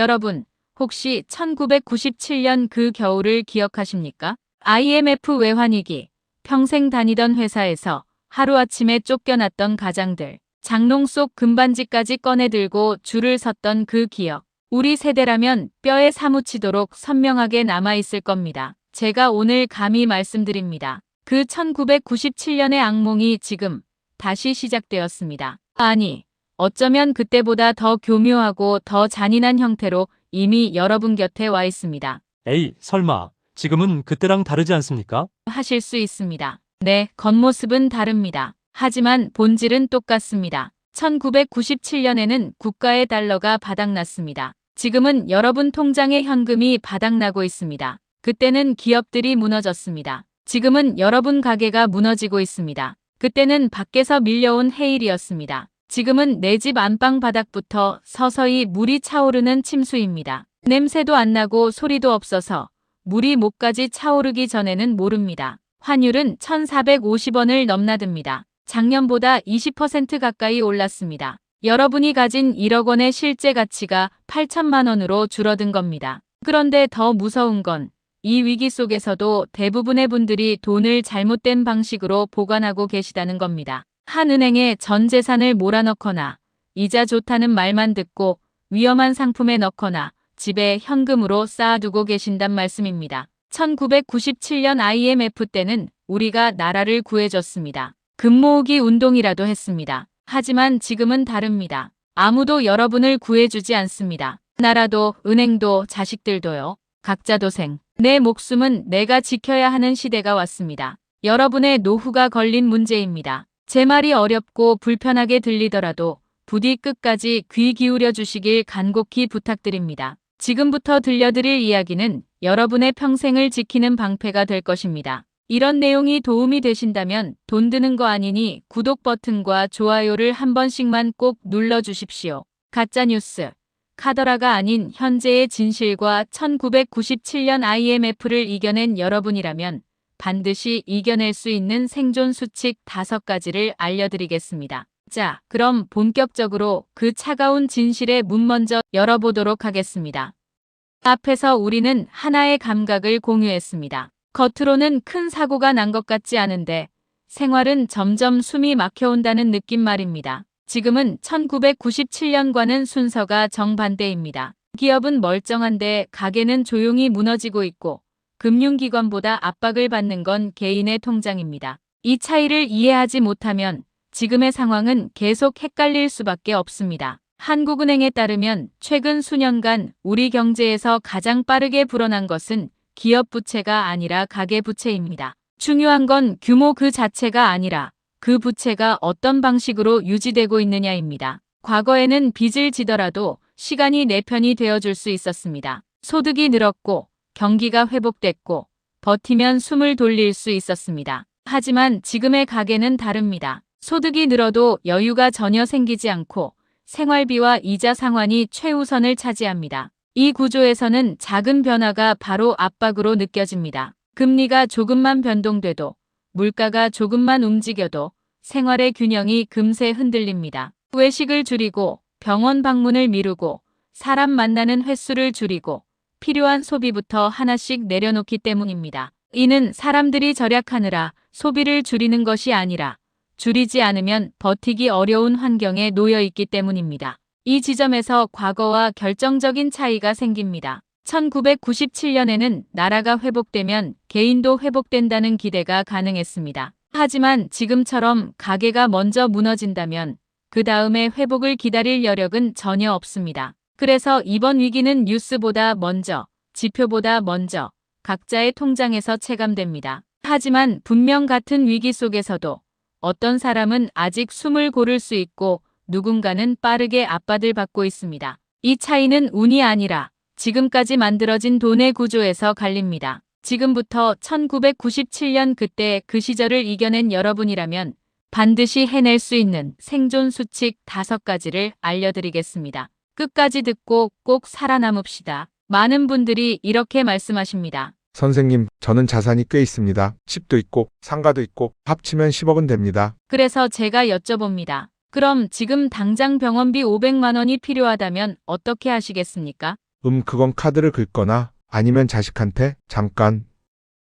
여러분, 혹시 1997년 그 겨울을 기억하십니까? IMF 외환위기, 평생 다니던 회사에서 하루아침에 쫓겨났던 가장들, 장롱 속 금반지까지 꺼내들고 줄을 섰던 그 기억. 우리 세대라면 뼈에 사무치도록 선명하게 남아있을 겁니다. 제가 오늘 감히 말씀드립니다. 그 1997년의 악몽이 지금 다시 시작되었습니다. 아니, 어쩌면 그때보다 더 교묘하고 더 잔인한 형태로 이미 여러분 곁에 와 있습니다. 에이, 설마, 지금은 그때랑 다르지 않습니까? 하실 수 있습니다. 네, 겉모습은 다릅니다. 하지만 본질은 똑같습니다. 1997년에는 국가의 달러가 바닥났습니다. 지금은 여러분 통장의 현금이 바닥나고 있습니다. 그때는 기업들이 무너졌습니다. 지금은 여러분 가게가 무너지고 있습니다. 그때는 밖에서 밀려온 해일이었습니다. 지금은 내 집 안방 바닥부터 서서히 물이 차오르는 침수입니다. 냄새도 안 나고 소리도 없어서 물이 목까지 차오르기 전에는 모릅니다. 환율은 1,450원을 넘나듭니다. 작년보다 20% 가까이 올랐습니다. 여러분이 가진 1억 원의 실제 가치가 8천만 원으로 줄어든 겁니다. 그런데 더 무서운 건 이 위기 속에서도 대부분의 분들이 돈을 잘못된 방식으로 보관하고 계시다는 겁니다. 한 은행에 전 재산을 몰아넣거나 이자 좋다는 말만 듣고 위험한 상품에 넣거나 집에 현금으로 쌓아두고 계신단 말씀입니다. 1997년 IMF 때는 우리가 나라를 구해줬습니다. 금 모으기 운동이라도 했습니다. 하지만 지금은 다릅니다. 아무도 여러분을 구해주지 않습니다. 나라도 은행도 자식들도요. 각자 도생. 내 목숨은 내가 지켜야 하는 시대가 왔습니다. 여러분의 노후가 걸린 문제입니다. 제 말이 어렵고 불편하게 들리더라도 부디 끝까지 귀 기울여 주시길 간곡히 부탁드립니다. 지금부터 들려드릴 이야기는 여러분의 평생을 지키는 방패가 될 것입니다. 이런 내용이 도움이 되신다면 돈 드는 거 아니니 구독 버튼과 좋아요를 한 번씩만 꼭 눌러주십시오. 가짜뉴스, 카더라가 아닌 현재의 진실과 1997년 IMF를 이겨낸 여러분이라면 반드시 이겨낼 수 있는 생존 수칙 5가지를 알려드리겠습니다. 자, 그럼 본격적으로 그 차가운 진실의 문 먼저 열어보도록 하겠습니다. 앞에서 우리는 하나의 감각을 공유했습니다. 겉으로는 큰 사고가 난 것 같지 않은데 생활은 점점 숨이 막혀온다는 느낌 말입니다. 지금은 1997년과는 순서가 정반대입니다. 기업은 멀쩡한데 가게는 조용히 무너지고 있고 금융기관보다 압박을 받는 건 개인의 통장입니다. 이 차이를 이해하지 못하면 지금의 상황은 계속 헷갈릴 수밖에 없습니다. 한국은행에 따르면 최근 수년간 우리 경제에서 가장 빠르게 불어난 것은 기업 부채가 아니라 가계 부채입니다. 중요한 건 규모 그 자체가 아니라 그 부채가 어떤 방식으로 유지되고 있느냐입니다. 과거에는 빚을 지더라도 시간이 내 편이 되어줄 수 있었습니다. 소득이 늘었고 경기가 회복됐고 버티면 숨을 돌릴 수 있었습니다. 하지만 지금의 가계는 다릅니다. 소득이 늘어도 여유가 전혀 생기지 않고 생활비와 이자 상환이 최우선을 차지합니다. 이 구조에서는 작은 변화가 바로 압박으로 느껴집니다. 금리가 조금만 변동돼도 물가가 조금만 움직여도 생활의 균형이 금세 흔들립니다. 외식을 줄이고 병원 방문을 미루고 사람 만나는 횟수를 줄이고 필요한 소비부터 하나씩 내려놓기 때문입니다. 이는 사람들이 절약하느라 소비를 줄이는 것이 아니라 줄이지 않으면 버티기 어려운 환경에 놓여 있기 때문입니다. 이 지점에서 과거와 결정적인 차이가 생깁니다. 1997년에는 나라가 회복되면 개인도 회복된다는 기대가 가능했습니다. 하지만 지금처럼 가게가 먼저 무너진다면 그 다음에 회복을 기다릴 여력은 전혀 없습니다. 그래서 이번 위기는 뉴스보다 먼저, 지표보다 먼저 각자의 통장에서 체감됩니다. 하지만 분명 같은 위기 속에서도 어떤 사람은 아직 숨을 고를 수 있고 누군가는 빠르게 압박을 받고 있습니다. 이 차이는 운이 아니라 지금까지 만들어진 돈의 구조에서 갈립니다. 지금부터 1997년 그때 그 시절을 이겨낸 여러분이라면 반드시 해낼 수 있는 생존 수칙 5가지를 알려드리겠습니다. 끝까지 듣고 꼭 살아남읍시다. 많은 분들이 이렇게 말씀하십니다. 선생님, 저는 자산이 꽤 있습니다. 집도 있고 상가도 있고 합치면 10억은 됩니다. 그래서 제가 여쭤봅니다. 그럼 지금 당장 병원비 500만 원이 필요하다면 어떻게 하시겠습니까? 그건 카드를 긁거나 아니면 자식한테 잠깐.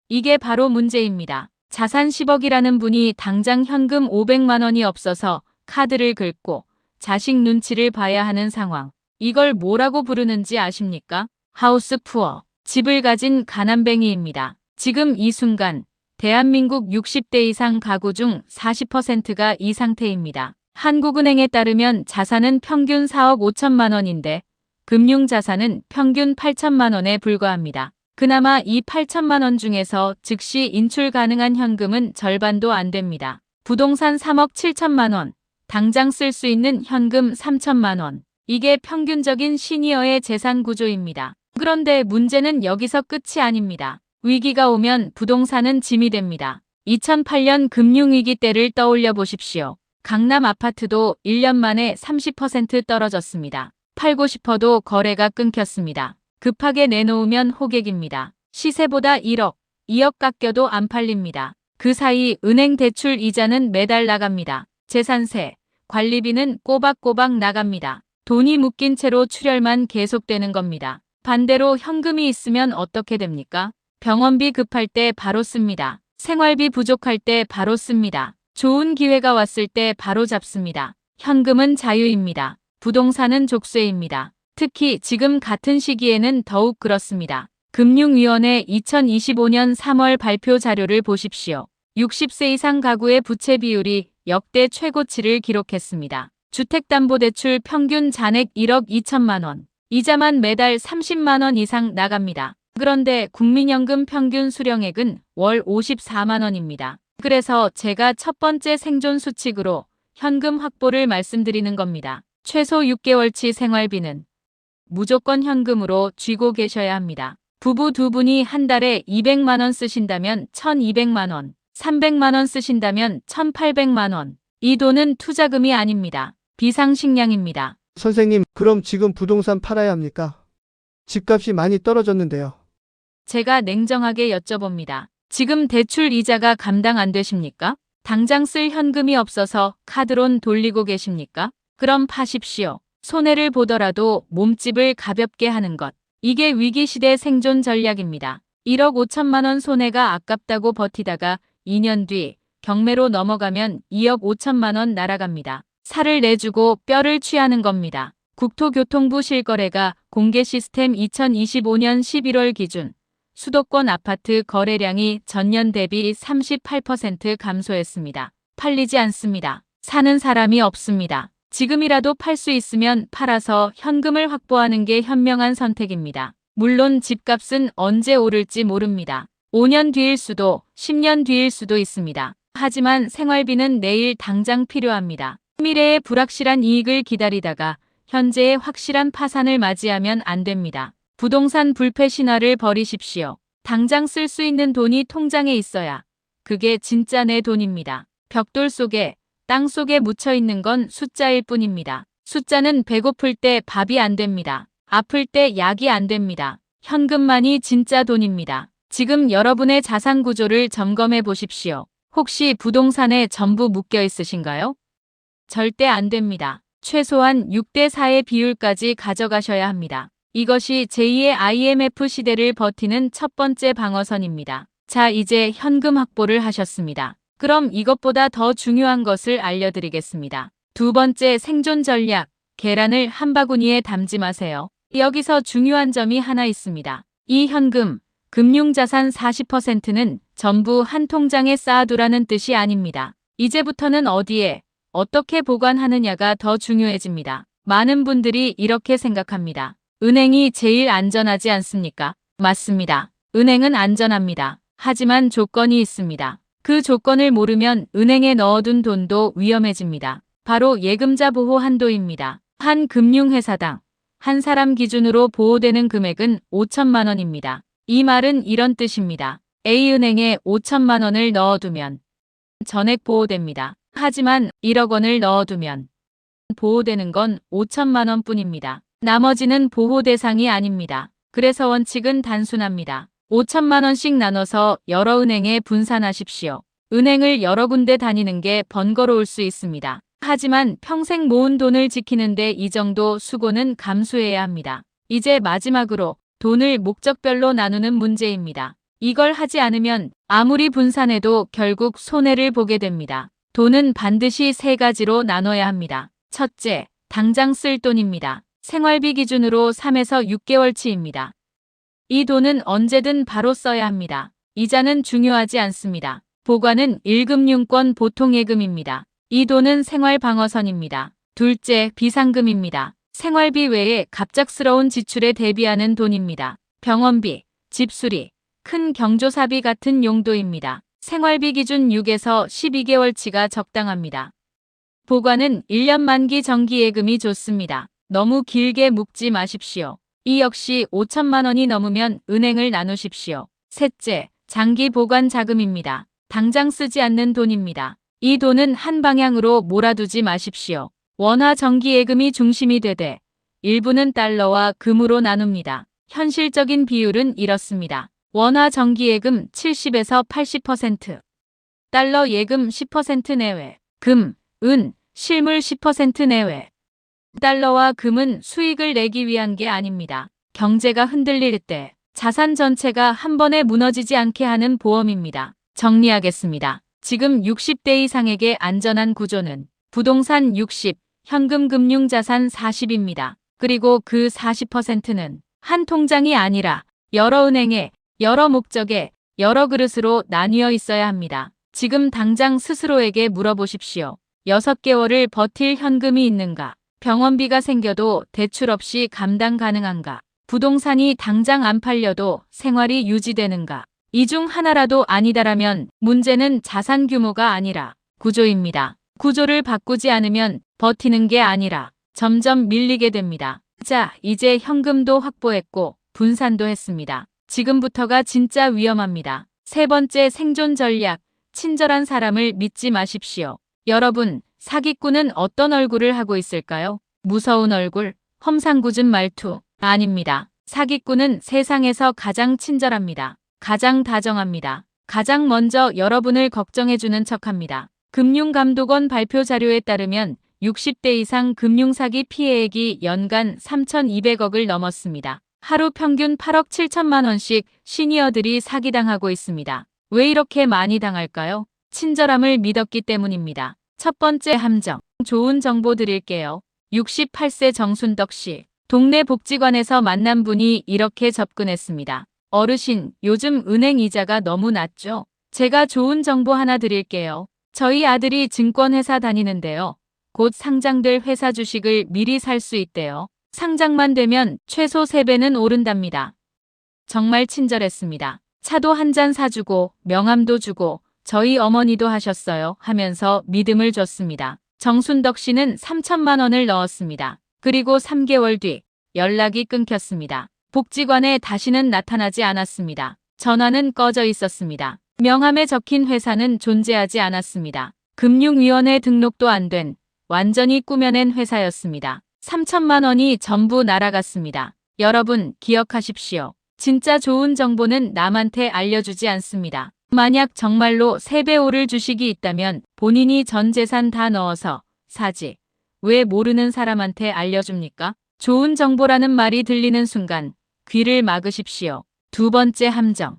이게 바로 문제입니다. 자산 10억이라는 분이 당장 현금 500만 원이 없어서 카드를 긁고 자식 눈치를 봐야 하는 상황. 이걸 뭐라고 부르는지 아십니까? 하우스 푸어, 집을 가진 가난뱅이입니다. 지금 이 순간 대한민국 60대 이상 가구 중 40%가 이 상태입니다. 한국은행에 따르면 자산은 평균 4억 5천만 원인데 금융자산은 평균 8천만 원에 불과합니다. 그나마 이 8천만 원 중에서 즉시 인출 가능한 현금은 절반도 안 됩니다. 부동산 3억 7천만 원, 당장 쓸 수 있는 현금 3천만 원. 이게 평균적인 시니어의 재산 구조입니다. 그런데 문제는 여기서 끝이 아닙니다. 위기가 오면 부동산은 짐이 됩니다. 2008년 금융위기 때를 떠올려 보십시오. 강남 아파트도 1년 만에 30% 떨어졌습니다. 팔고 싶어도 거래가 끊겼습니다. 급하게 내놓으면 호객입니다. 시세보다 1억, 2억 깎여도 안 팔립니다. 그 사이 은행 대출 이자는 매달 나갑니다. 재산세, 관리비는 꼬박꼬박 나갑니다. 돈이 묶인 채로 출혈만 계속되는 겁니다. 반대로 현금이 있으면 어떻게 됩니까? 병원비 급할 때 바로 씁니다. 생활비 부족할 때 바로 씁니다. 좋은 기회가 왔을 때 바로 잡습니다. 현금은 자유입니다. 부동산은 족쇄입니다. 특히 지금 같은 시기에는 더욱 그렇습니다. 금융위원회 2025년 3월 발표 자료를 보십시오. 60세 이상 가구의 부채 비율이 역대 최고치를 기록했습니다. 주택담보대출 평균 잔액 1억 2천만 원. 이자만 매달 30만 원 이상 나갑니다. 그런데 국민연금 평균 수령액은 월 54만 원입니다. 그래서 제가 첫 번째 생존 수칙으로 현금 확보를 말씀드리는 겁니다. 최소 6개월치 생활비는 무조건 현금으로 쥐고 계셔야 합니다. 부부 두 분이 한 달에 200만 원 쓰신다면 1,200만 원, 300만 원 쓰신다면 1,800만 원. 이 돈은 투자금이 아닙니다. 비상식량입니다. 선생님, 그럼 지금 부동산 팔아야 합니까? 집값이 많이 떨어졌는데요. 제가 냉정하게 여쭤봅니다. 지금 대출 이자가 감당 안 되십니까? 당장 쓸 현금이 없어서 카드론 돌리고 계십니까? 그럼 파십시오. 손해를 보더라도 몸집을 가볍게 하는 것. 이게 위기시대 생존 전략입니다. 1억 5천만 원 손해가 아깝다고 버티다가 2년 뒤 경매로 넘어가면 2억 5천만 원 날아갑니다. 살을 내주고 뼈를 취하는 겁니다. 국토교통부 실거래가 공개 시스템 2025년 11월 기준 수도권 아파트 거래량이 전년 대비 38% 감소했습니다. 팔리지 않습니다. 사는 사람이 없습니다. 지금이라도 팔 수 있으면 팔아서 현금을 확보하는 게 현명한 선택입니다. 물론 집값은 언제 오를지 모릅니다. 5년 뒤일 수도 10년 뒤일 수도 있습니다. 하지만 생활비는 내일 당장 필요합니다. 미래의 불확실한 이익을 기다리다가 현재의 확실한 파산을 맞이하면 안 됩니다. 부동산 불패 신화를 버리십시오. 당장 쓸 수 있는 돈이 통장에 있어야 그게 진짜 내 돈입니다. 벽돌 속에 땅 속에 묻혀 있는 건 숫자일 뿐입니다. 숫자는 배고플 때 밥이 안 됩니다. 아플 때 약이 안 됩니다. 현금만이 진짜 돈입니다. 지금 여러분의 자산 구조를 점검해 보십시오. 혹시 부동산에 전부 묶여 있으신가요? 절대 안 됩니다. 최소한 6대 4의 비율까지 가져가셔야 합니다. 이것이 제2의 IMF 시대를 버티는 첫 번째 방어선입니다. 자, 이제 현금 확보를 하셨습니다. 그럼 이것보다 더 중요한 것을 알려드리겠습니다. 두 번째 생존 전략, 계란을 한 바구니에 담지 마세요. 여기서 중요한 점이 하나 있습니다. 이 현금, 금융자산 40%는 전부 한 통장에 쌓아두라는 뜻이 아닙니다. 이제부터는 어디에, 어떻게 보관하느냐가 더 중요해집니다. 많은 분들이 이렇게 생각합니다. 은행이 제일 안전하지 않습니까? 맞습니다. 은행은 안전합니다. 하지만 조건이 있습니다. 그 조건을 모르면 은행에 넣어둔 돈도 위험해집니다. 바로 예금자 보호 한도입니다. 한 금융회사당, 한 사람 기준으로 보호되는 금액은 5천만 원입니다. 이 말은 이런 뜻입니다. A은행에 5천만 원을 넣어두면 전액 보호됩니다. 하지만 1억 원을 넣어두면 보호되는 건 5천만 원뿐입니다. 나머지는 보호 대상이 아닙니다. 그래서 원칙은 단순합니다. 5천만 원씩 나눠서 여러 은행에 분산하십시오. 은행을 여러 군데 다니는 게 번거로울 수 있습니다. 하지만 평생 모은 돈을 지키는데 이 정도 수고는 감수해야 합니다. 이제 마지막으로 돈을 목적별로 나누는 문제입니다. 이걸 하지 않으면 아무리 분산해도 결국 손해를 보게 됩니다. 돈은 반드시 세 가지로 나눠야 합니다. 첫째, 당장 쓸 돈입니다. 생활비 기준으로 3에서 6개월치입니다. 이 돈은 언제든 바로 써야 합니다. 이자는 중요하지 않습니다. 보관은 1금융권 보통예금입니다. 이 돈은 생활방어선입니다. 둘째, 비상금입니다. 생활비 외에 갑작스러운 지출에 대비하는 돈입니다. 병원비, 집수리, 큰 경조사비 같은 용도입니다. 생활비 기준 6에서 12개월치가 적당합니다. 보관은 1년 만기 정기예금이 좋습니다. 너무 길게 묶지 마십시오. 이 역시 5천만 원이 넘으면 은행을 나누십시오. 셋째, 장기 보관 자금입니다. 당장 쓰지 않는 돈입니다. 이 돈은 한 방향으로 몰아두지 마십시오. 원화 정기예금이 중심이 되되 일부는 달러와 금으로 나눕니다. 현실적인 비율은 이렇습니다. 원화 정기예금 70에서 80%, 달러 예금 10% 내외, 금, 은, 실물 10% 내외. 달러와 금은 수익을 내기 위한 게 아닙니다. 경제가 흔들릴 때 자산 전체가 한 번에 무너지지 않게 하는 보험입니다. 정리하겠습니다. 지금 60대 이상에게 안전한 구조는 부동산 60, 현금 금융자산 40입니다. 그리고 그 40%는 한 통장이 아니라 여러 은행에, 여러 목적에, 여러 그릇으로 나뉘어 있어야 합니다. 지금 당장 스스로에게 물어보십시오. 6개월을 버틸 현금이 있는가? 병원비가 생겨도 대출 없이 감당 가능한가? 부동산이 당장 안 팔려도 생활이 유지되는가? 이 중 하나라도 아니다라면 문제는 자산 규모가 아니라 구조입니다. 구조를 바꾸지 않으면 버티는 게 아니라 점점 밀리게 됩니다. 자, 이제 현금도 확보했고 분산도 했습니다. 지금부터가 진짜 위험합니다. 세 번째 생존 전략, 친절한 사람을 믿지 마십시오. 여러분, 사기꾼은 어떤 얼굴을 하고 있을까요? 무서운 얼굴, 험상궂은 말투, 아닙니다. 사기꾼은 세상에서 가장 친절합니다. 가장 다정합니다. 가장 먼저 여러분을 걱정해주는 척합니다. 금융감독원 발표 자료에 따르면 60대 이상 금융사기 피해액이 연간 3,200억을 넘었습니다. 하루 평균 8억 7천만 원씩 시니어들이 사기당하고 있습니다. 왜 이렇게 많이 당할까요? 친절함을 믿었기 때문입니다. 첫 번째 함정. 좋은 정보 드릴게요. 68세 정순덕 씨. 동네 복지관에서 만난 분이 이렇게 접근했습니다. 어르신, 요즘 은행 이자가 너무 낮죠? 제가 좋은 정보 하나 드릴게요. 저희 아들이 증권회사 다니는데요. 곧 상장될 회사 주식을 미리 살 수 있대요. 상장만 되면 최소 3배는 오른답니다. 정말 친절했습니다. 차도 한 잔 사주고 명함도 주고 저희 어머니도 하셨어요 하면서 믿음을 줬습니다. 정순덕 씨는 3천만 원을 넣었습니다. 그리고 3개월 뒤 연락이 끊겼습니다. 복지관에 다시는 나타나지 않았습니다. 전화는 꺼져 있었습니다. 명함에 적힌 회사는 존재하지 않았습니다. 금융위원회 등록도 안 된 완전히 꾸며낸 회사였습니다. 3천만 원이 전부 날아갔습니다. 여러분 기억하십시오. 진짜 좋은 정보는 남한테 알려주지 않습니다. 만약 정말로 3배 오를 주식이 있다면 본인이 전 재산 다 넣어서 사지. 왜 모르는 사람한테 알려줍니까? 좋은 정보라는 말이 들리는 순간 귀를 막으십시오. 두 번째 함정.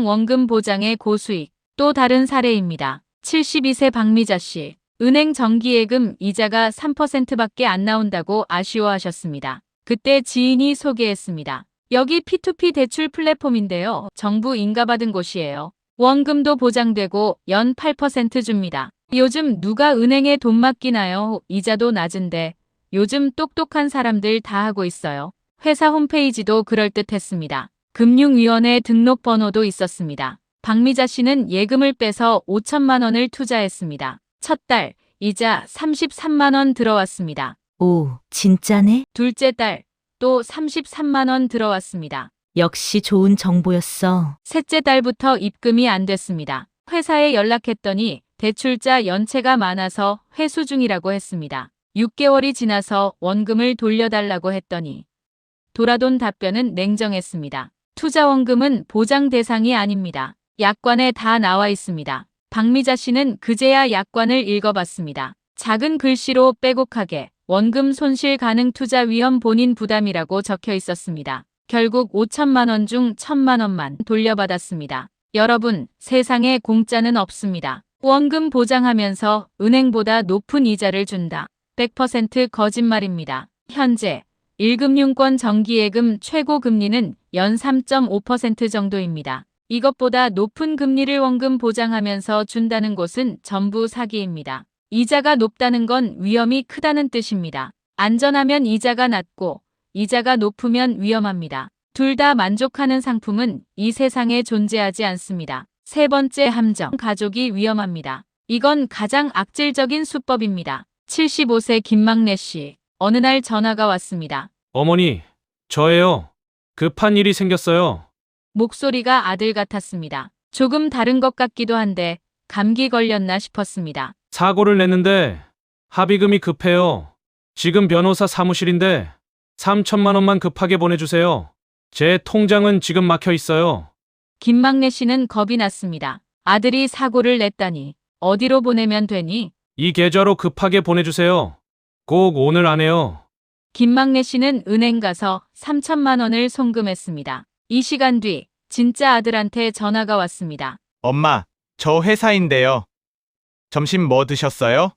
원금 보장의 고수익. 또 다른 사례입니다. 72세 박미자 씨. 은행 정기예금 이자가 3%밖에 안 나온다고 아쉬워하셨습니다. 그때 지인이 소개했습니다. 여기 P2P 대출 플랫폼인데요. 정부 인가받은 곳이에요. 원금도 보장되고 연 8% 줍니다. 요즘 누가 은행에 돈 맡기나요? 이자도 낮은데 요즘 똑똑한 사람들 다 하고 있어요. 회사 홈페이지도 그럴듯했습니다. 금융위원회 등록 번호도 있었습니다. 박미자 씨는 예금을 빼서 5천만 원을 투자했습니다. 첫 달 이자 33만 원 들어왔습니다. 오, 진짜네? 둘째 달 또 33만 원 들어왔습니다. 역시 좋은 정보였어. 셋째 달부터 입금이 안 됐습니다. 회사에 연락했더니 대출자 연체가 많아서 회수 중이라고 했습니다. 6개월이 지나서 원금을 돌려달라고 했더니 돌아돈 답변은 냉정했습니다. 투자 원금은 보장 대상이 아닙니다. 약관에 다 나와 있습니다. 박미자 씨는 그제야 약관을 읽어봤습니다. 작은 글씨로 빼곡하게 원금 손실 가능 투자 위험 본인 부담이라고 적혀 있었습니다. 결국 5천만 원 중 1천만 원만 돌려받았습니다. 여러분, 세상에 공짜는 없습니다. 원금 보장하면서 은행보다 높은 이자를 준다. 100% 거짓말입니다. 현재 1금융권 정기예금 최고 금리는 연 3.5% 정도입니다. 이것보다 높은 금리를 원금 보장하면서 준다는 곳은 전부 사기입니다. 이자가 높다는 건 위험이 크다는 뜻입니다. 안전하면 이자가 낮고 이자가 높으면 위험합니다. 둘 다 만족하는 상품은 이 세상에 존재하지 않습니다. 세 번째 함정, 가족이 위험합니다. 이건 가장 악질적인 수법입니다. 75세 김막래 씨, 어느 날 전화가 왔습니다. 어머니, 저예요. 급한 일이 생겼어요. 목소리가 아들 같았습니다. 조금 다른 것 같기도 한데 감기 걸렸나 싶었습니다. 사고를 냈는데 합의금이 급해요. 지금 변호사 사무실인데 3천만 원만 급하게 보내주세요. 제 통장은 지금 막혀 있어요. 김막래 씨는 겁이 났습니다. 아들이 사고를 냈다니. 어디로 보내면 되니? 이 계좌로 급하게 보내주세요. 꼭 오늘 안에요. 김막래 씨는 은행 가서 3천만 원을 송금했습니다. 이 시간 뒤 진짜 아들한테 전화가 왔습니다. 엄마, 저 회사인데요. 점심 뭐 드셨어요?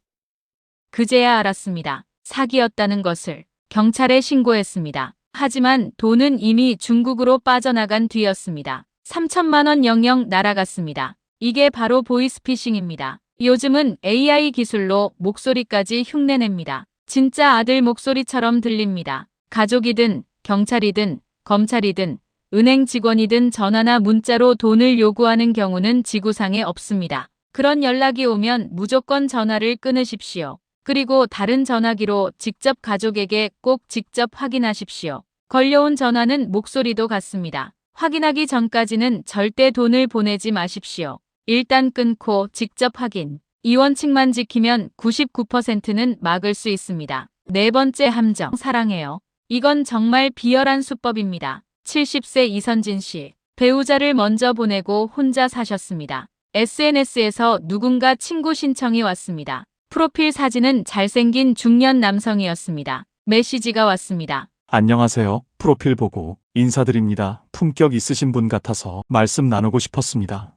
그제야 알았습니다. 사기였다는 것을. 경찰에 신고했습니다. 하지만 돈은 이미 중국으로 빠져나간 뒤였습니다. 3천만 원 영영 날아갔습니다. 이게 바로 보이스피싱입니다. 요즘은 AI 기술로 목소리까지 흉내냅니다. 진짜 아들 목소리처럼 들립니다. 가족이든 경찰이든 검찰이든 은행 직원이든 전화나 문자로 돈을 요구하는 경우는 지구상에 없습니다. 그런 연락이 오면 무조건 전화를 끊으십시오. 그리고 다른 전화기로 직접 가족에게 꼭 직접 확인하십시오. 걸려온 전화는 목소리도 같습니다. 확인하기 전까지는 절대 돈을 보내지 마십시오. 일단 끊고 직접 확인. 이 원칙만 지키면 99%는 막을 수 있습니다. 네 번째 함정, 사랑해요. 이건 정말 비열한 수법입니다. 70세 이선진 씨, 배우자를 먼저 보내고 혼자 사셨습니다. SNS에서 누군가 친구 신청이 왔습니다. 프로필 사진은 잘생긴 중년 남성이었습니다. 메시지가 왔습니다. 안녕하세요. 프로필 보고 인사드립니다. 품격 있으신 분 같아서 말씀 나누고 싶었습니다.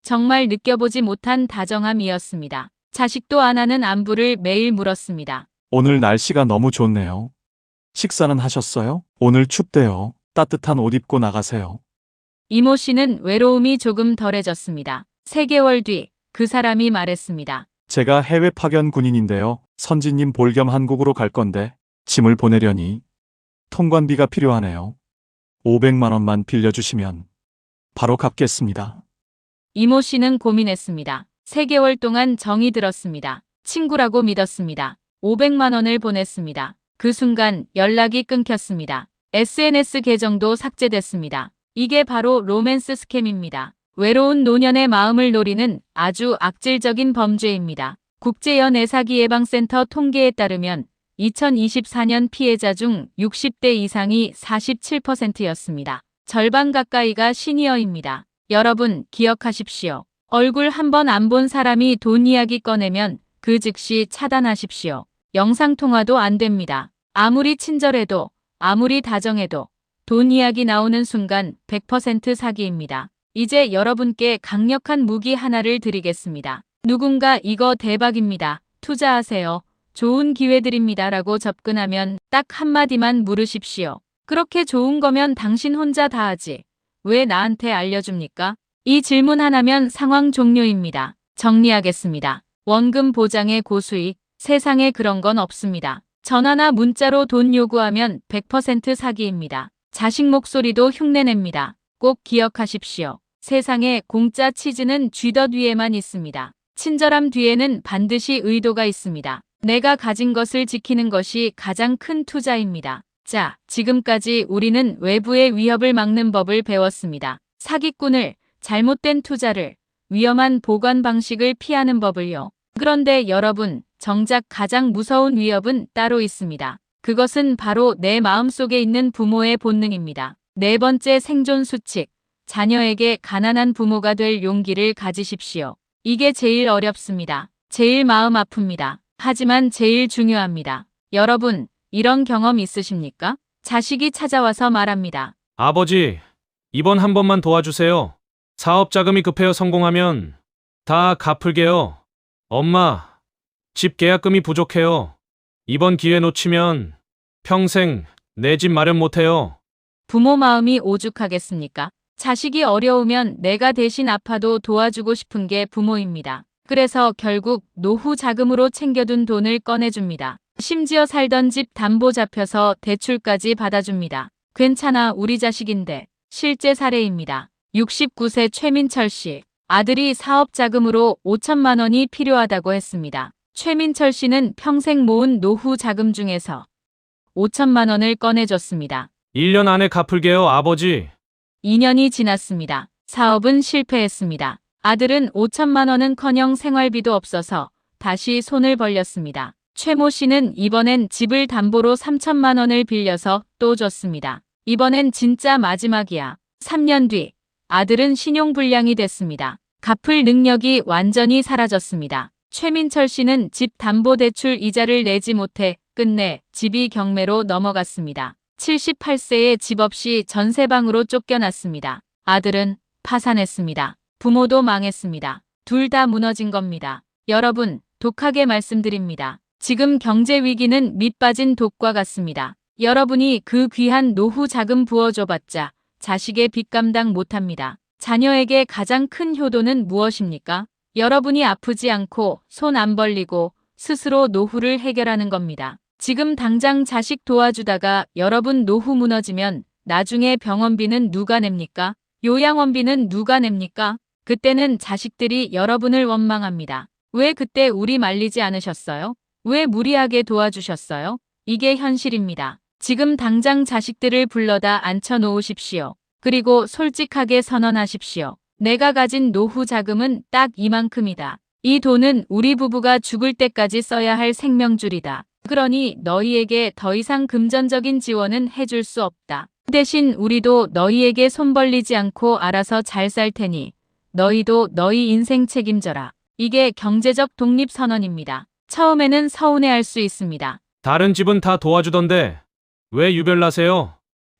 정말 느껴보지 못한 다정함이었습니다. 자식도 안 하는 안부를 매일 물었습니다. 오늘 날씨가 너무 좋네요. 식사는 하셨어요? 오늘 춥대요. 따뜻한 옷 입고 나가세요. 이모 씨는 외로움이 조금 덜해졌습니다. 3개월 뒤 그 사람이 말했습니다. 제가 해외 파견 군인인데요. 선지님 볼 겸 한국으로 갈 건데 짐을 보내려니 통관비가 필요하네요. 500만 원만 빌려주시면 바로 갚겠습니다. 이모 씨는 고민했습니다. 3개월 동안 정이 들었습니다. 친구라고 믿었습니다. 500만 원을 보냈습니다. 그 순간 연락이 끊겼습니다. SNS 계정도 삭제됐습니다. 이게 바로 로맨스 스캠입니다. 외로운 노년의 마음을 노리는 아주 악질적인 범죄입니다. 국제연애사기예방센터 통계에 따르면 2024년 피해자 중 60대 이상이 47%였습니다. 절반 가까이가 시니어입니다. 여러분 기억하십시오. 얼굴 한 번 안 본 사람이 돈 이야기 꺼내면 그 즉시 차단하십시오. 영상통화도 안 됩니다. 아무리 친절해도 아무리 다정해도 돈 이야기 나오는 순간 100% 사기입니다. 이제 여러분께 강력한 무기 하나를 드리겠습니다. 누군가 이거 대박입니다. 투자하세요. 좋은 기회 드립니다. 라고 접근하면 딱 한마디만 물으십시오. 그렇게 좋은 거면 당신 혼자 다 하지. 왜 나한테 알려줍니까? 이 질문 하나면 상황 종료입니다. 정리하겠습니다. 원금 보장의 고수익, 세상에 그런 건 없습니다. 전화나 문자로 돈 요구하면 100% 사기입니다. 자식 목소리도 흉내냅니다. 꼭 기억하십시오. 세상에 공짜 치즈는 쥐덫 위에만 있습니다. 친절함 뒤에는 반드시 의도가 있습니다. 내가 가진 것을 지키는 것이 가장 큰 투자입니다. 자, 지금까지 우리는 외부의 위협을 막는 법을 배웠습니다. 사기꾼을, 잘못된 투자를, 위험한 보관 방식을 피하는 법을요. 그런데 여러분, 정작 가장 무서운 위협은 따로 있습니다. 그것은 바로 내 마음속에 있는 부모의 본능입니다. 네 번째 생존 수칙. 자녀에게 가난한 부모가 될 용기를 가지십시오. 이게 제일 어렵습니다. 제일 마음 아픕니다. 하지만 제일 중요합니다. 여러분, 이런 경험 있으십니까? 자식이 찾아와서 말합니다. 아버지, 이번 한 번만 도와주세요. 사업 자금이 급해요. 성공하면 다 갚을게요. 엄마, 집 계약금이 부족해요. 이번 기회 놓치면 평생 내 집 마련 못해요. 부모 마음이 오죽하겠습니까? 자식이 어려우면 내가 대신 아파도 도와주고 싶은 게 부모입니다. 그래서 결국 노후 자금으로 챙겨둔 돈을 꺼내줍니다. 심지어 살던 집 담보 잡혀서 대출까지 받아줍니다. 괜찮아, 우리 자식인데. 실제 사례입니다. 69세 최민철 씨. 아들이 사업 자금으로 5천만 원이 필요하다고 했습니다. 최민철 씨는 평생 모은 노후 자금 중에서 5천만 원을 꺼내줬습니다. 1년 안에 갚을게요, 아버지. 2년이 지났습니다. 사업은 실패했습니다. 아들은 5천만 원은커녕 생활비도 없어서 다시 손을 벌렸습니다. 최모 씨는 이번엔 집을 담보로 3천만 원을 빌려서 또 줬습니다. 이번엔 진짜 마지막이야. 3년 뒤 아들은 신용불량이 됐습니다. 갚을 능력이 완전히 사라졌습니다. 최민철 씨는 집 담보대출 이자를 내지 못해 끝내 집이 경매로 넘어갔습니다. 78세에 집 없이 전세방으로 쫓겨났습니다. 아들은 파산했습니다. 부모도 망했습니다. 둘 다 무너진 겁니다. 여러분, 독하게 말씀드립니다. 지금 경제 위기는 밑빠진 독과 같습니다. 여러분이 그 귀한 노후 자금 부어줘봤자 자식의 빚 감당 못합니다. 자녀에게 가장 큰 효도는 무엇입니까? 여러분이 아프지 않고 손 안 벌리고 스스로 노후를 해결하는 겁니다. 지금 당장 자식 도와주다가 여러분 노후 무너지면 나중에 병원비는 누가 냅니까? 요양원비는 누가 냅니까? 그때는 자식들이 여러분을 원망합니다. 왜 그때 우리 말리지 않으셨어요? 왜 무리하게 도와주셨어요? 이게 현실입니다. 지금 당장 자식들을 불러다 앉혀놓으십시오. 그리고 솔직하게 선언하십시오. 내가 가진 노후 자금은 딱 이만큼이다. 이 돈은 우리 부부가 죽을 때까지 써야 할 생명줄이다. 그러니 너희에게 더 이상 금전적인 지원은 해줄 수 없다. 대신 우리도 너희에게 손 벌리지 않고 알아서 잘 살 테니 너희도 너희 인생 책임져라. 이게 경제적 독립선언입니다. 처음에는 서운해할 수 있습니다. 다른 집은 다 도와주던데 왜 유별나세요?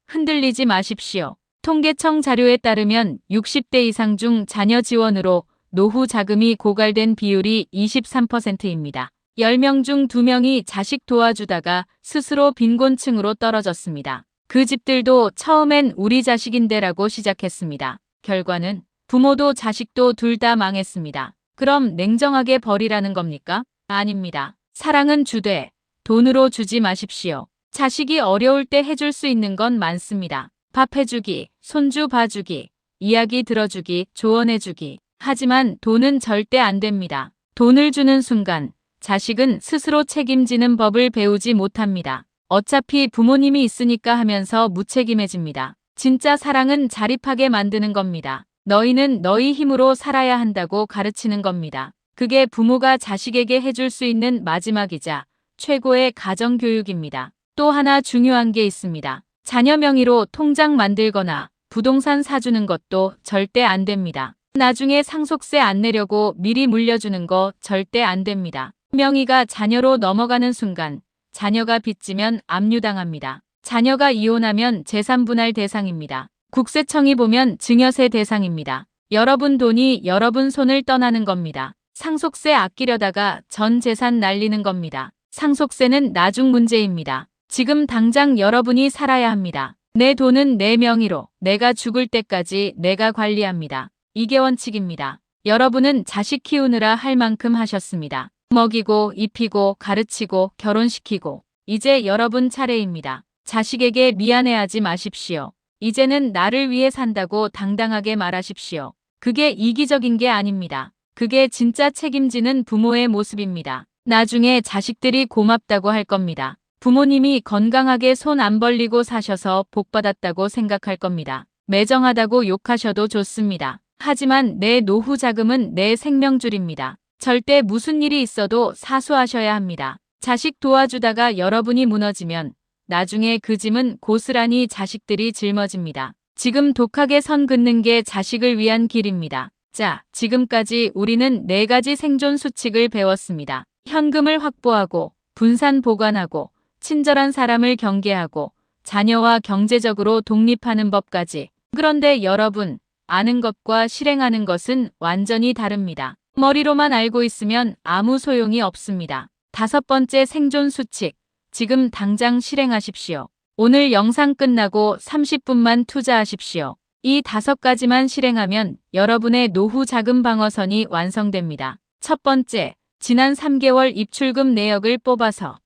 흔들리지 마십시오. 통계청 자료에 따르면 60대 이상 중 자녀 지원으로 노후 자금이 고갈된 비율이 23%입니다. 10명 중 2명이 자식 도와주다가 스스로 빈곤층으로 떨어졌습니다. 그 집들도 처음엔 우리 자식인데라고 시작했습니다. 결과는 부모도 자식도 둘 다 망했습니다. 그럼 냉정하게 버리라는 겁니까? 아닙니다. 사랑은 주되 돈으로 주지 마십시오. 자식이 어려울 때 해줄 수 있는 건 많습니다. 밥 해주기, 손주 봐주기, 이야기 들어주기, 조언해주기. 하지만 돈은 절대 안 됩니다. 돈을 주는 순간 자식은 스스로 책임지는 법을 배우지 못합니다. 어차피 부모님이 있으니까 하면서 무책임해집니다. 진짜 사랑은 자립하게 만드는 겁니다. 너희는 너희 힘으로 살아야 한다고 가르치는 겁니다. 그게 부모가 자식에게 해줄 수 있는 마지막이자 최고의 가정교육입니다. 또 하나 중요한 게 있습니다. 자녀 명의로 통장 만들거나 부동산 사주는 것도 절대 안 됩니다. 나중에 상속세 안 내려고 미리 물려주는 거 절대 안 됩니다. 명의가 자녀로 넘어가는 순간 자녀가 빚지면 압류당합니다. 자녀가 이혼하면 재산분할 대상입니다. 국세청이 보면 증여세 대상입니다. 여러분 돈이 여러분 손을 떠나는 겁니다. 상속세 아끼려다가 전 재산 날리는 겁니다. 상속세는 나중 문제입니다. 지금 당장 여러분이 살아야 합니다. 내 돈은 내 명의로 내가 죽을 때까지 내가 관리합니다. 이게 원칙입니다. 여러분은 자식 키우느라 할 만큼 하셨습니다. 먹이고 입히고 가르치고 결혼시키고 이제 여러분 차례입니다. 자식에게 미안해하지 마십시오. 이제는 나를 위해 산다고 당당하게 말하십시오. 그게 이기적인 게 아닙니다. 그게 진짜 책임지는 부모의 모습입니다. 나중에 자식들이 고맙다고 할 겁니다. 부모님이 건강하게 손 안 벌리고 사셔서 복받았다고 생각할 겁니다. 매정하다고 욕하셔도 좋습니다. 하지만 내 노후 자금은 내 생명줄입니다. 절대 무슨 일이 있어도 사수하셔야 합니다. 자식 도와주다가 여러분이 무너지면 나중에 그 짐은 고스란히 자식들이 짊어집니다. 지금 독하게 선 긋는 게 자식을 위한 길입니다. 자, 지금까지 우리는 4가지 생존 수칙을 배웠습니다. 현금을 확보하고, 분산 보관하고, 친절한 사람을 경계하고 자녀와 경제적으로 독립하는 법까지. 그런데 여러분, 아는 것과 실행하는 것은 완전히 다릅니다. 머리로만 알고 있으면 아무 소용이 없습니다. 5번째 생존 수칙. 지금 당장 실행하십시오. 오늘 영상 끝나고 30분만 투자하십시오. 이 5가지만 실행하면 여러분의 노후 자금 방어선이 완성됩니다. 첫 번째, 지난 3개월 입출금 내역을 뽑아서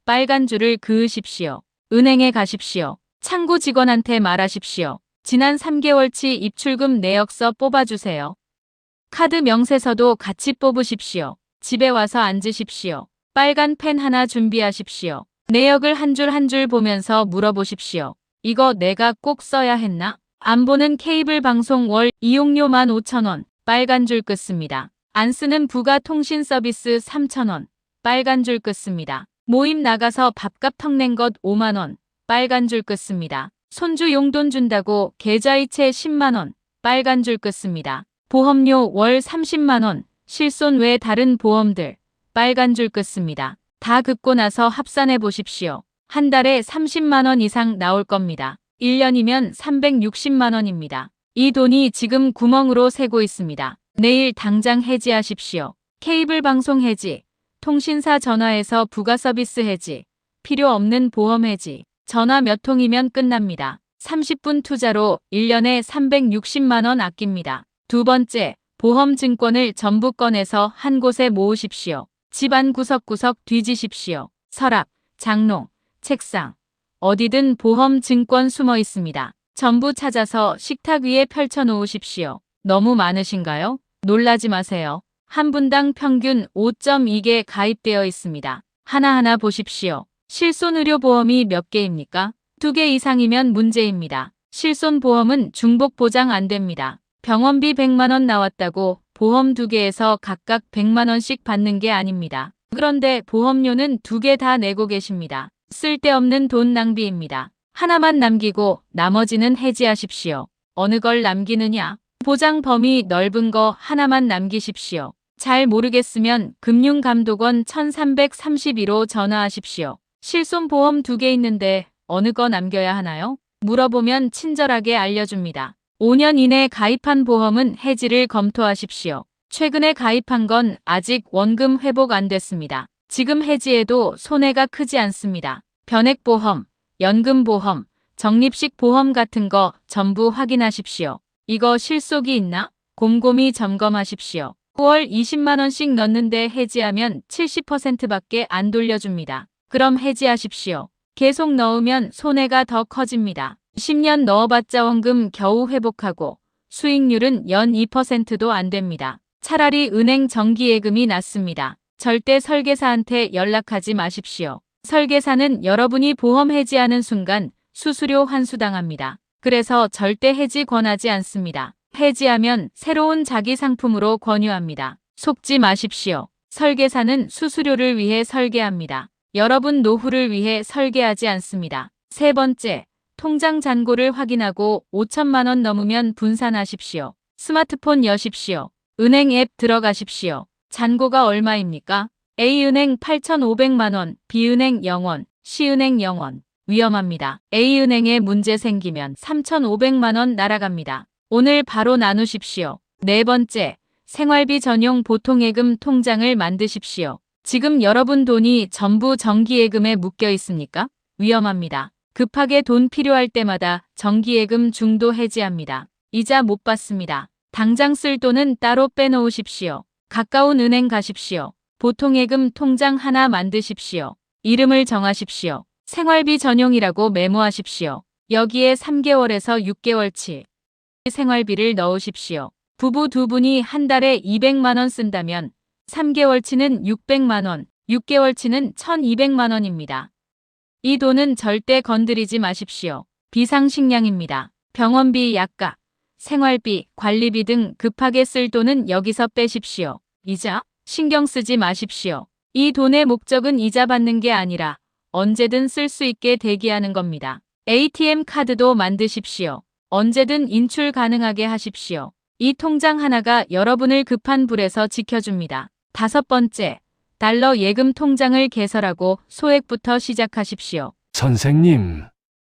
빨간 줄을 그으십시오. 은행에 가십시오. 창구 직원한테 말하십시오. 지난 3개월치 입출금 내역서 뽑아주세요. 카드 명세서도 같이 뽑으십시오. 집에 와서 앉으십시오. 빨간 펜 하나 준비하십시오. 내역을 한 줄 한 줄 보면서 물어보십시오. 이거 내가 꼭 써야 했나? 안 보는 케이블 방송 월 이용료 15,000원. 빨간 줄 긋습니다. 안 쓰는 부가 통신 서비스 3,000원. 빨간 줄 긋습니다. 모임 나가서 밥값 턱낸 것 5만 원. 빨간 줄 긋습니다. 손주 용돈 준다고 계좌이체 10만 원. 빨간 줄 긋습니다. 보험료 월 30만 원. 실손 외 다른 보험들. 빨간 줄 긋습니다. 다 긋고 나서 합산해 보십시오. 한 달에 30만 원 이상 나올 겁니다. 1년이면 360만 원입니다. 이 돈이 지금 구멍으로 새고 있습니다. 내일 당장 해지하십시오. 케이블 방송 해지, 통신사 전화해서 부가 서비스 해지, 필요 없는 보험 해지, 전화 몇 통이면 끝납니다. 30분 투자로 1년에 360만 원 아낍니다. 두 번째, 보험 증권을 전부 꺼내서 한 곳에 모으십시오. 집안 구석구석 뒤지십시오. 서랍, 장롱, 책상, 어디든 보험 증권 숨어 있습니다. 전부 찾아서 식탁 위에 펼쳐 놓으십시오. 너무 많으신가요? 놀라지 마세요. 한 분당 평균 5.2개 가입되어 있습니다. 하나하나 보십시오. 실손의료보험이 몇 개입니까? 2개 이상이면 문제입니다. 실손보험은 중복 보장 안 됩니다. 병원비 100만 원 나왔다고 보험 2개에서 각각 100만 원씩 받는 게 아닙니다. 그런데 보험료는 2개 다 내고 계십니다. 쓸데없는 돈 낭비입니다. 하나만 남기고 나머지는 해지하십시오. 어느 걸 남기느냐? 보장 범위 넓은 거 하나만 남기십시오. 잘 모르겠으면 금융감독원 1332로 전화하십시오. 실손보험 2개 있는데 어느 거 남겨야 하나요? 물어보면 친절하게 알려줍니다. 5년 이내 가입한 보험은 해지를 검토하십시오. 최근에 가입한 건 아직 원금 회복 안 됐습니다. 지금 해지해도 손해가 크지 않습니다. 변액보험, 연금보험, 적립식 보험 같은 거 전부 확인하십시오. 이거 실속이 있나? 곰곰이 점검하십시오. 9월 20만 원씩 넣는데 해지하면 70%밖에 안 돌려줍니다. 그럼 해지하십시오. 계속 넣으면 손해가 더 커집니다. 10년 넣어봤자 원금 겨우 회복하고 수익률은 연 2%도 안 됩니다. 차라리 은행 정기예금이 낫습니다. 절대 설계사한테 연락하지 마십시오. 설계사는 여러분이 보험 해지하는 순간 수수료 환수당합니다. 그래서 절대 해지 권하지 않습니다. 해지하면 새로운 자기 상품으로 권유합니다. 속지 마십시오. 설계사는 수수료를 위해 설계합니다. 여러분 노후를 위해 설계하지 않습니다. 세 번째, 통장 잔고를 확인하고 5천만 원 넘으면 분산하십시오. 스마트폰 여십시오. 은행 앱 들어가십시오. 잔고가 얼마입니까? A은행 8,500만 원, B은행 0원, C은행 0원. 위험합니다. A은행에 문제 생기면 3,500만 원 날아갑니다. 오늘 바로 나누십시오. 네 번째, 생활비 전용 보통예금 통장을 만드십시오. 지금 여러분 돈이 전부 정기예금에 묶여 있습니까? 위험합니다. 급하게 돈 필요할 때마다 정기예금 중도 해지합니다. 이자 못 받습니다. 당장 쓸 돈은 따로 빼놓으십시오. 가까운 은행 가십시오. 보통예금 통장 하나 만드십시오. 이름을 정하십시오. 생활비 전용이라고 메모하십시오. 여기에 3개월에서 6개월치 생활비를 넣으십시오. 부부 2분이 한 달에 200만 원 쓴다면 3개월치는 600만 원, 6개월치는 1200만 원입니다. 이 돈은 절대 건드리지 마십시오. 비상식량입니다. 병원비, 약값, 생활비, 관리비 등 급하게 쓸 돈은 여기서 빼십시오. 이자, 신경 쓰지 마십시오. 이 돈의 목적은 이자 받는 게 아니라 언제든 쓸 수 있게 대기하는 겁니다. ATM 카드도 만드십시오. 언제든 인출 가능하게 하십시오. 이 통장 하나가 여러분을 급한 불에서 지켜줍니다. 5번째, 달러 예금 통장을 개설하고 소액부터 시작하십시오. 선생님,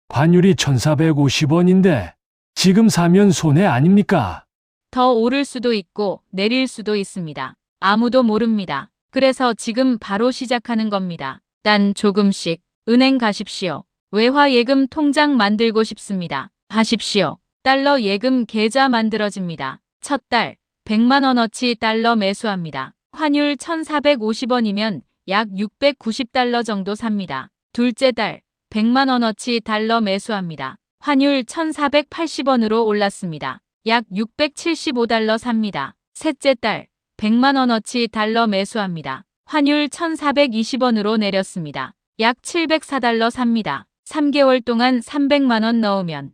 환율이 1,450원인데 지금 사면 손해 아닙니까? 더 오를 수도 있고 내릴 수도 있습니다. 아무도 모릅니다. 그래서 지금 바로 시작하는 겁니다. 단 조금씩 은행 가십시오. 외화 예금 통장 만들고 싶습니다. 하십시오. 달러 예금 계좌 만들어집니다. 첫 달 100만 원어치 달러 매수합니다. 환율 1,450원이면 약 690달러 정도 삽니다. 둘째 달 100만 원어치 달러 매수합니다. 환율 1,480원으로 올랐습니다. 약 675달러 삽니다. 셋째 달 100만 원어치 달러 매수합니다. 환율 1,420원으로 내렸습니다. 약 704달러 삽니다. 3개월 동안 300만 원 넣으면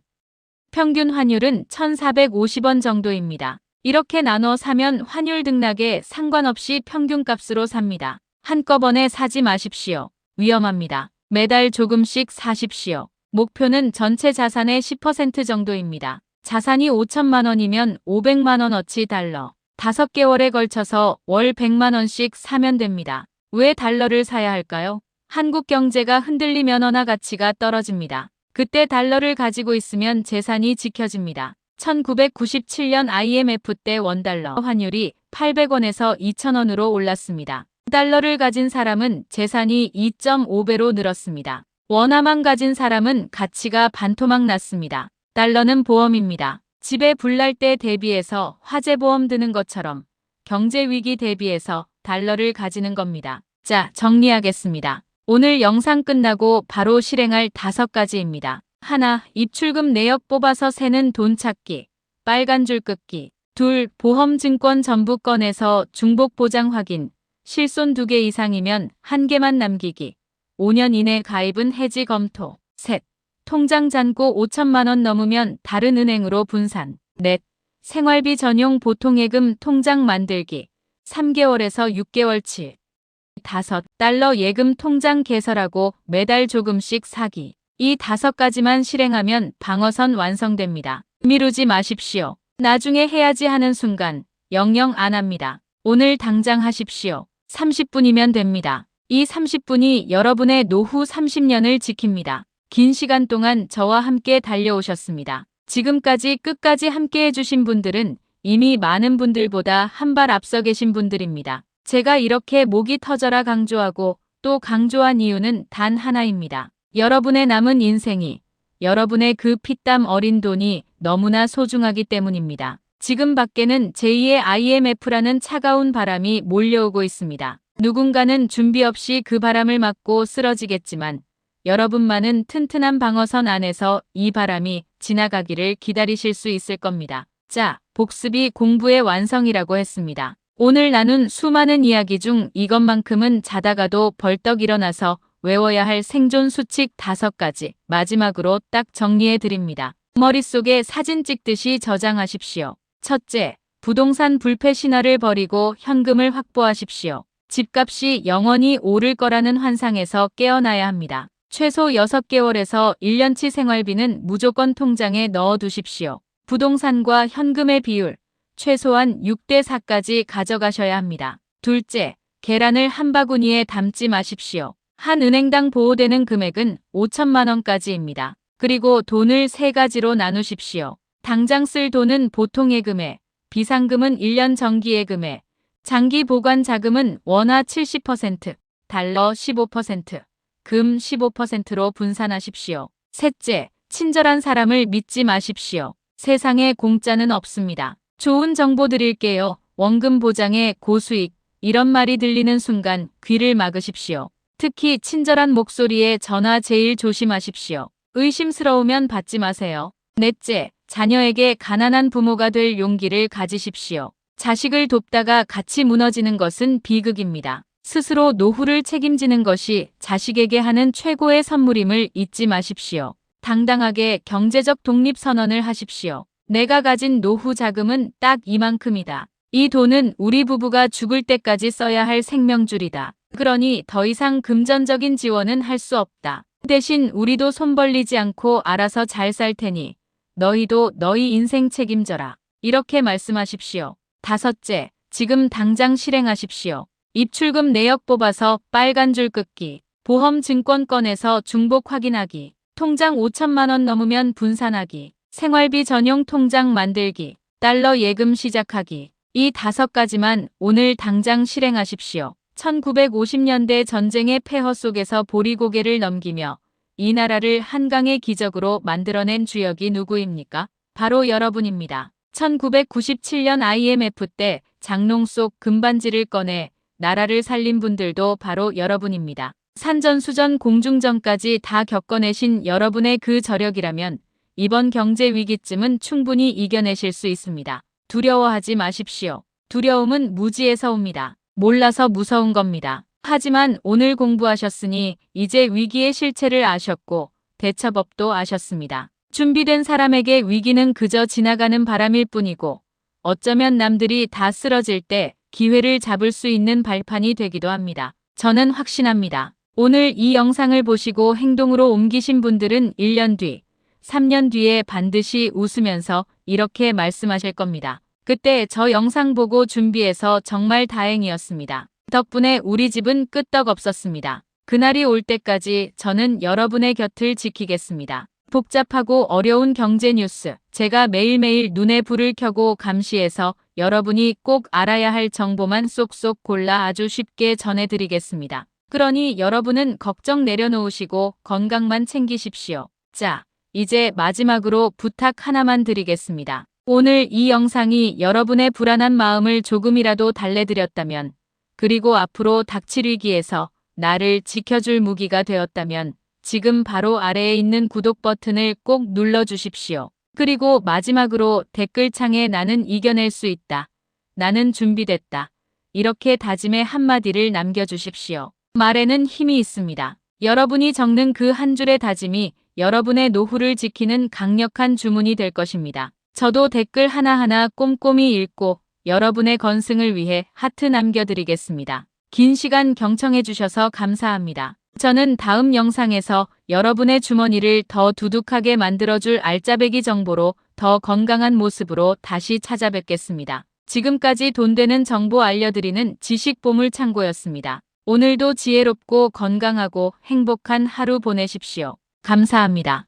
평균 환율은 1,450원 정도입니다. 이렇게 나눠 사면 환율 등락에 상관없이 평균값으로 삽니다. 한꺼번에 사지 마십시오. 위험합니다. 매달 조금씩 사십시오. 목표는 전체 자산의 10% 정도입니다. 자산이 5천만 원이면 500만 원어치 달러. 5개월에 걸쳐서 월 100만 원씩 사면 됩니다. 왜 달러를 사야 할까요? 한국 경제가 흔들리면 원화 가치가 떨어집니다. 그때 달러를 가지고 있으면 재산이 지켜집니다. 1997년 IMF 때 원달러 환율이 800원에서 2,000원으로 올랐습니다. 달러를 가진 사람은 재산이 2.5배로 늘었습니다. 원화만 가진 사람은 가치가 반토막 났습니다. 달러는 보험입니다. 집에 불 날 때 대비해서 화재보험 드는 것처럼 경제 위기 대비해서 달러를 가지는 겁니다. 자, 정리하겠습니다. 오늘 영상 끝나고 바로 실행할 5가지입니다. 하나, 입출금 내역 뽑아서 세는 돈 찾기. 빨간 줄 긋기. 둘, 보험 증권 전부 꺼내서 중복 보장 확인. 실손 2개 이상이면 1개만 남기기. 5년 이내 가입은 해지 검토. 셋, 통장 잔고 5천만 원 넘으면 다른 은행으로 분산. 넷, 생활비 전용 보통예금 통장 만들기. 3개월에서 6개월치. 5, 달러 예금 통장 개설하고 매달 조금씩 사기. 이 5가지만 실행하면 방어선 완성됩니다. 미루지 마십시오. 나중에 해야지 하는 순간 영영 안 합니다. 오늘 당장 하십시오. 30분이면 됩니다. 이 30분이 여러분의 노후 30년을 지킵니다. 긴 시간 동안 저와 함께 달려오셨습니다. 지금까지 끝까지 함께 해주신 분들은 이미 많은 분들보다 한 발 앞서 계신 분들입니다. 제가 이렇게 목이 터져라 강조하고 또 강조한 이유는 단 하나입니다. 여러분의 남은 인생이, 여러분의 그 피땀 어린 돈이 너무나 소중하기 때문입니다. 지금 밖에는 제2의 IMF라는 차가운 바람이 몰려오고 있습니다. 누군가는 준비 없이 그 바람을 맞고 쓰러지겠지만 여러분만은 튼튼한 방어선 안에서 이 바람이 지나가기를 기다리실 수 있을 겁니다. 자, 복습이 공부의 완성이라고 했습니다. 오늘 나눈 수많은 이야기 중 이것만큼은 자다가도 벌떡 일어나서 외워야 할 생존 수칙 5가지 마지막으로 딱 정리해 드립니다. 머릿속에 사진 찍듯이 저장하십시오. 첫째, 부동산 불패 신화를 버리고 현금을 확보하십시오. 집값이 영원히 오를 거라는 환상에서 깨어나야 합니다. 최소 6개월에서 1년치 생활비는 무조건 통장에 넣어 두십시오. 부동산과 현금의 비율, 최소한 6대4까지 가져가셔야 합니다. 둘째, 계란을 한 바구니에 담지 마십시오. 한 은행당 보호되는 금액은 5천만 원까지입니다. 그리고 돈을 3가지로 나누십시오. 당장 쓸 돈은 보통예금에, 비상금은 1년 정기예금에, 장기 보관 자금은 원화 70%, 달러 15%, 금 15%로 분산하십시오. 셋째, 친절한 사람을 믿지 마십시오. 세상에 공짜는 없습니다. 좋은 정보 드릴게요. 원금 보장에 고수익. 이런 말이 들리는 순간 귀를 막으십시오. 특히 친절한 목소리에 전화 제일 조심하십시오. 의심스러우면 받지 마세요. 넷째, 자녀에게 가난한 부모가 될 용기를 가지십시오. 자식을 돕다가 같이 무너지는 것은 비극입니다. 스스로 노후를 책임지는 것이 자식에게 하는 최고의 선물임을 잊지 마십시오. 당당하게 경제적 독립선언을 하십시오. 내가 가진 노후 자금은 딱 이만큼이다. 이 돈은 우리 부부가 죽을 때까지 써야 할 생명줄이다. 그러니 더 이상 금전적인 지원은 할 수 없다. 대신 우리도 손 벌리지 않고 알아서 잘 살 테니 너희도 너희 인생 책임져라. 이렇게 말씀하십시오. 5째, 지금 당장 실행하십시오. 입출금 내역 뽑아서 빨간 줄 긋기, 보험 증권권에서 중복 확인하기, 통장 5천만 원 넘으면 분산하기, 생활비 전용 통장 만들기, 달러 예금 시작하기. 이 5가지만 오늘 당장 실행하십시오. 1950년대 전쟁의 폐허 속에서 보리고개를 넘기며 이 나라를 한강의 기적으로 만들어낸 주역이 누구입니까? 바로 여러분입니다. 1997년 IMF 때 장롱 속 금반지를 꺼내 나라를 살린 분들도 바로 여러분입니다. 산전수전 공중전까지 다 겪어내신 여러분의 그 저력이라면 이번 경제 위기쯤은 충분히 이겨내실 수 있습니다. 두려워하지 마십시오. 두려움은 무지에서 옵니다. 몰라서 무서운 겁니다. 하지만 오늘 공부하셨으니 이제 위기의 실체를 아셨고 대처법도 아셨습니다. 준비된 사람에게 위기는 그저 지나가는 바람일 뿐이고 어쩌면 남들이 다 쓰러질 때 기회를 잡을 수 있는 발판이 되기도 합니다. 저는 확신합니다. 오늘 이 영상을 보시고 행동으로 옮기신 분들은 1년 뒤, 3년 뒤에 반드시 웃으면서 이렇게 말씀하실 겁니다. 그때 저 영상 보고 준비해서 정말 다행이었습니다. 덕분에 우리 집은 끄떡없었습니다. 그날이 올 때까지 저는 여러분의 곁을 지키겠습니다. 복잡하고 어려운 경제 뉴스, 제가 매일매일 눈에 불을 켜고 감시해서 여러분이 꼭 알아야 할 정보만 쏙쏙 골라 아주 쉽게 전해드리겠습니다. 그러니 여러분은 걱정 내려놓으시고 건강만 챙기십시오. 자, 이제 마지막으로 부탁 하나만 드리겠습니다. 오늘 이 영상이 여러분의 불안한 마음을 조금이라도 달래드렸다면, 그리고 앞으로 닥칠 위기에서 나를 지켜줄 무기가 되었다면 지금 바로 아래에 있는 구독 버튼을 꼭 눌러주십시오. 그리고 마지막으로 댓글창에 나는 이겨낼 수 있다, 나는 준비됐다, 이렇게 다짐의 한마디를 남겨주십시오. 말에는 힘이 있습니다. 여러분이 적는 그 한 줄의 다짐이 여러분의 노후를 지키는 강력한 주문이 될 것입니다. 저도 댓글 하나하나 꼼꼼히 읽고 여러분의 건승을 위해 하트 남겨드리겠습니다. 긴 시간 경청해주셔서 감사합니다. 저는 다음 영상에서 여러분의 주머니를 더 두둑하게 만들어줄 알짜배기 정보로 더 건강한 모습으로 다시 찾아뵙겠습니다. 지금까지 돈 되는 정보 알려드리는 지식보물창고였습니다. 오늘도 지혜롭고 건강하고 행복한 하루 보내십시오. 감사합니다.